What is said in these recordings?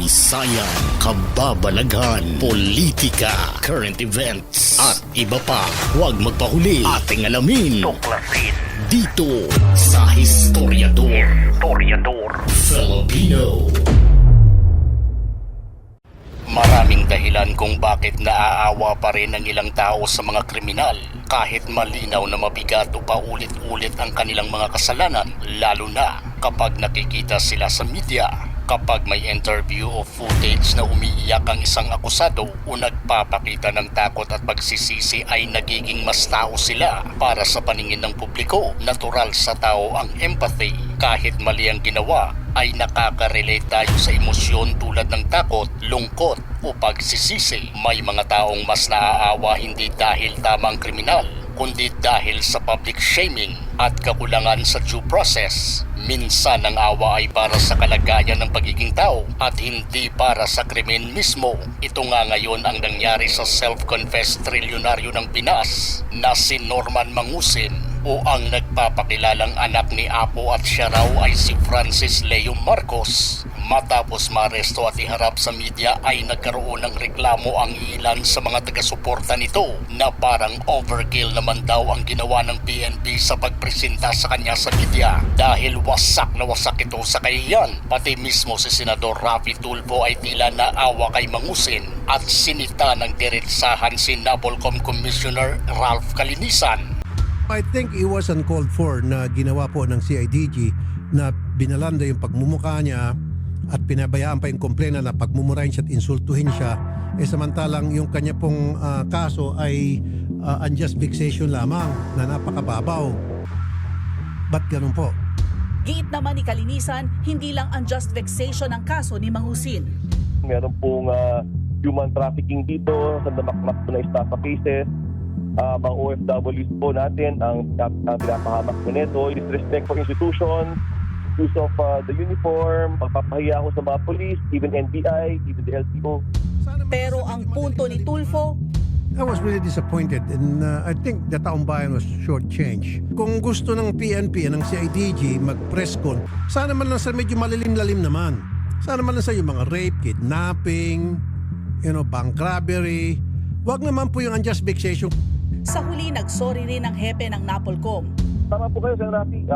kasaysayan, kababalaghan, politika, current events, at iba pa. Huwag magpahuli, ating alamin, tuklasin dito sa Historiador Filipino. Maraming dahilan kung bakit naaawa pa rin ang ilang tao sa mga kriminal kahit malinaw na mabigat o paulit-ulit ang kanilang mga kasalanan, lalo na kapag nakikita sila sa media. Kapag may interview o footage na umiiyak ang isang akusado o nagpapakita ng takot at pagsisisi ay nagiging mas tao sila para sa paningin ng publiko. Natural sa tao ang empathy. Kahit mali ang ginawa, ay nakaka-relate tayo sa emosyon tulad ng takot, lungkot o pagsisisi. May mga taong mas naaawa hindi dahil tamang kriminal, kundi dahil sa public shaming at kakulangan sa due process. Minsan ang awa ay para sa kalagayan ng pagiging tao at hindi para sa krimen mismo. Ito nga ngayon ang nangyari sa self-confessed trilyonaryo ng Pinas na si Norman Mangusin o ang nagpapakilalang anak ni Apo at siya raw ay si Francis Leo Marcos. Matapos maaresto at iharap sa media ay nagkaroon ng reklamo ang ilan sa mga taga-suporta nito na parang overkill naman daw ang ginawa ng PNP sa pagpresenta sa kanya sa media dahil wasak na wasak ito sa kahiyan. Pati mismo si Senador Raffy Tulfo ay tila naawa kay Mangusin at sinita ng diretsahan si NAPOLCOM Commissioner Ralph Calinisan. I think it was uncalled for na ginawa po ng CIDG na binalanda yung pagmumukha niya at pinabayaan pa yung komplena na pagmumurahin siya at insultuhin siya. Samantalang yung kanya pong kaso ay unjust vexation lamang na napakababaw. Ba't ganun po? Giit naman ni Calinisan, hindi lang unjust vexation ang kaso ni Mangusin. Meron pong human trafficking dito sa damakmak po na estafa cases. Mga OFWs po natin ang pinapahamak po nito, disrespect for institutions, use of the uniform, pagpapahiya ko sa mga police, even NBI, even the LTO. Pero ang punto ni Tulfo, I was really disappointed and I think the taong bayan was shortchanged. Kung gusto ng PNP, ng CIDG mag-press con, sana man lang sa medyo malilim-lalim naman. Sana man lang sa yung mga rape, kidnapping, bank robbery. Wag naman po yung unjust vexation. sa huli nagsorry rin ang hepe ng NAPOLCOM. Tama po kayo, Sir Rafi.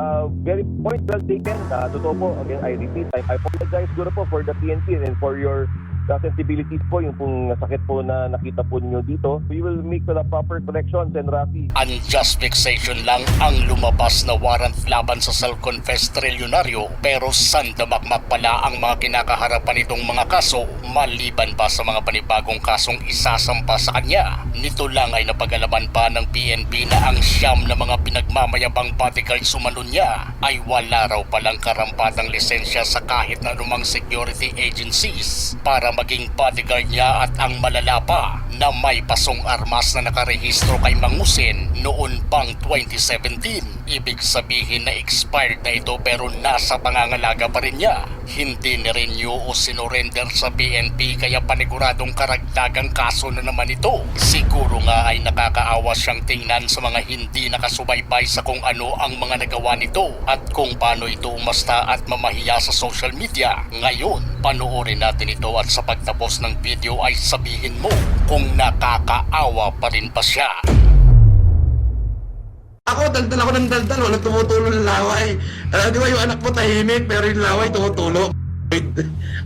Very point well taken. Totoo po, again, I repeat, I apologize siguro po for the PNP and for your sensibilities po, yung pong sakit po na nakita po ninyo dito. We will make the proper correction, Sir Rafi. Unjust vexation lang ang lumabas na warrant laban sa self-confessed trilyonaryo, pero sandamakmak pala ang mga kinakaharapan nitong mga kaso maliban pa sa mga panibagong kasong isasampa sa kanya. Nito lang ay napag-alaman pa ng PNP na ang siyam na mga pinagmamayabang bodyguards umano niya ay wala raw palang karampatang lisensya sa kahit na anumang security agencies para maging bodyguard niya, at ang malala pa na may pasong armas na nakarehistro kay Mangusin noon pang 2017. Ibig sabihin na expired na ito pero nasa pangangalaga pa rin niya. Hindi ni-renew o sinurrender sa PNP kaya paniguradong karagdagang kaso na naman ito. Siguro nga ay nakakaawa siyang tingnan sa mga hindi nakasubaybay sa kung ano ang mga nagawa nito at kung paano ito umasta at mamahiya sa social media. Ngayon, panoorin natin ito at sa pagtapos ng video ay sabihin mo kung nakakaawa pa rin ba siya. Ako, daldal ako ng daldal, walang tumutulo ng laway. Di ba yung anak mo tahimik, pero yung laway tumutulo.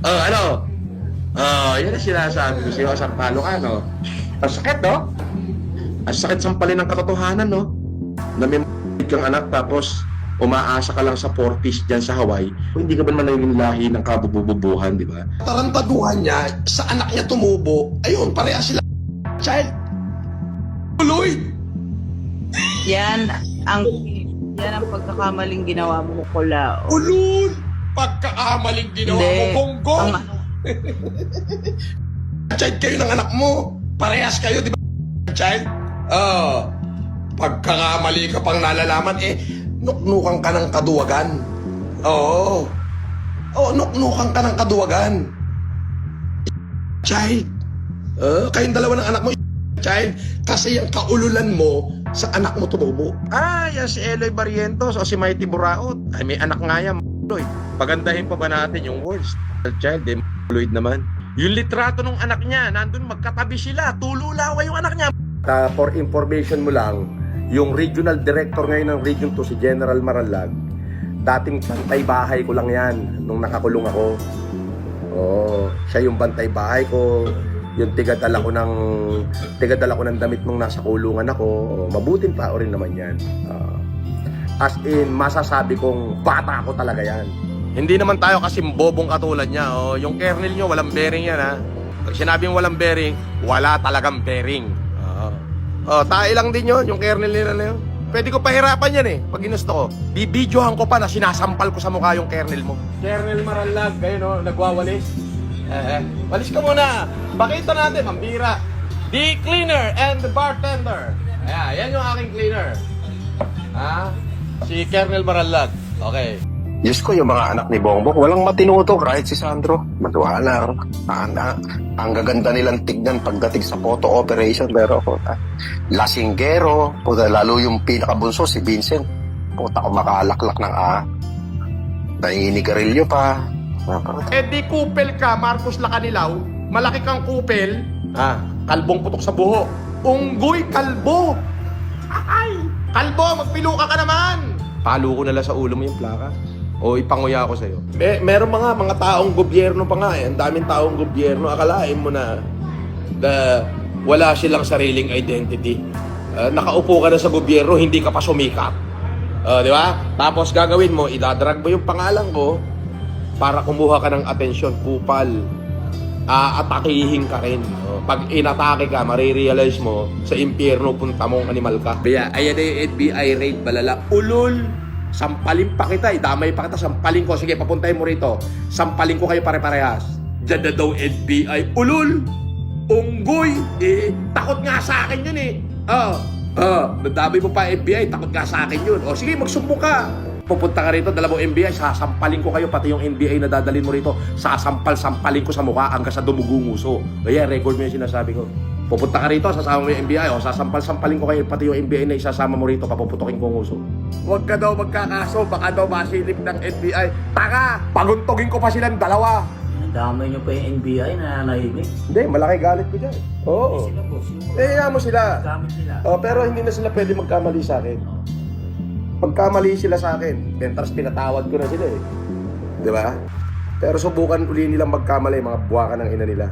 Yan ang sinasabi ko sa'yo, sampalo ka, no? Ang sakit, no? Ang sakit sampalin ng katotohanan, no? Na may kang anak, tapos umaasa ka lang sa 40s dyan sa Hawaii. Hindi ka ba naman naging lahi ng kabububuhan, di ba? Tarantaduhan niya, sa anak niya tumubo, ayun, pareha sila. Child. Tuloy! Yan ang pagkakamaling ginawa mo, Kulao. Ulul! Pagkakamaling ginawa mo, Bonggong! Child kayo ng anak mo. Parehas kayo, di ba? Child? Pagkakamali ka pang nalalaman, nuknukan ka ng kaduwagan. Oo, nuknukan ka ng kaduwagan. Child. Kayong dalawa ng anak mo, child, kasi yung kaululan mo sa anak mo tumubo. Yan si Eloy Barrientos o si Mighty Buraot. Ay, may anak nga yan, Eloy. Pagandahin pa ba natin yung words? Child, Lloyd naman. Yung litrato ng anak niya, nandun magkatabi sila, tululawa yung anak niya. For information mo lang, yung regional director ngayon ng Region 2, si General Maralag, dating bantay bahay ko lang yan nung nakakulong ako. Oo, siya yung bantay bahay ko, yung tigadala ko ng damit nung nasa kulungan ako. Mabuting tao rin naman yan. As in, masasabi kong bata ko talaga yan. Hindi naman tayo kasi bobong katulad niya. Yung kernel nyo, walang bearing yan ha. Pag sinabing walang bearing, wala talagang bearing. Tae lang din yun, yung kernel nila na yun. Pwede ko pahirapan yan eh, pag ginusto ko. Bibidyohan ko pa na sinasampal ko sa mukha yung kernel mo. Kernel Maralag, kayo nagwawalis. Walis ka muna. Pakita natin, mambira. The cleaner and the bartender. Yan yung aking cleaner. Si Kernel Maralag. Okay. Diyos ko, yung mga anak ni Bongbong, walang matinuto kahit si Sandro. Matuwala. Ang gaganda nilang tignan pagdating sa photo operation. Pero ako, lasinggero, lalo yung pinakabunso, si Vincent. Puta ko makalaklak ng nangingigarilyo pa. Di kupel ka, Marcos Lacanilaw. Malaki kang kupel. Kalbong putok sa buho. Unggoy kalbo. Ay! Kalbo, magpiluka ka naman! Palo ko na lang sa ulo mo yung plaka. O ipanguya ko sa'yo. Meron mga taong gobyerno pa nga eh. Ang daming taong gobyerno. Akalain mo na wala silang sariling identity. Nakaupo ka na sa gobyerno, hindi ka pa sumikap. Di ba? Tapos gagawin mo, idadrag mo yung pangalan ko para kumuha ka ng atensyon. Kupal. Atakihin ka rin. Pag inatake ka, marirealize mo sa impyerno punta mong animal ka. Kaya ayan na yung FBI raid, balala. Ulol! Sampalin pa kita, idamay pa kita, sampalin ko. Sige, papuntahin mo rito. Sampalin ko kayo pare-parehas. Diyan na daw FBI. Ulol! Unggoy! Takot nga sa akin yun eh. Nadamay mo pa FBI, takot nga sa akin yun. Sige, magsumbong ka. Pupunta ka rito, dalawang NBI, sasampalin ko kayo, pati yung NBI na dadalhin mo rito, sampalin ko sa mukha hanggang sa dumugong uso. Kaya record mo yung sinasabi ko. Pupunta ka rito, sasama mo yung NBI, sampalin ko kayo, pati yung NBI na isasama mo rito, papuputokin ko ang uso. Huwag ka daw magkakaso, baka daw masilip ng NBI. Taka! Paguntogin ko pa silang dalawa. Damay nyo pa yung NBI na nahimik. Hindi, malaki galit ko dyan. Oo. Sila boss, Mo sila. gamit nila. Pero hindi na sila pwede magkamali sa akin. Pagkamali sila sa akin, mentras pinatawad ko na sila eh. Di ba? Pero subukan uli nilang magkamali, mga buwaka ng ina nila.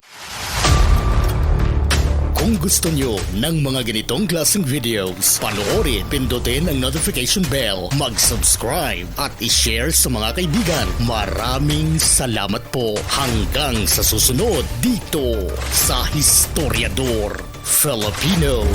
Kung gusto nyo ng mga ganitong klaseng videos, panoorin, pindutin ang notification bell, mag-subscribe at i-share sa mga kaibigan. Maraming salamat po hanggang sa susunod dito sa Historiador Filipino.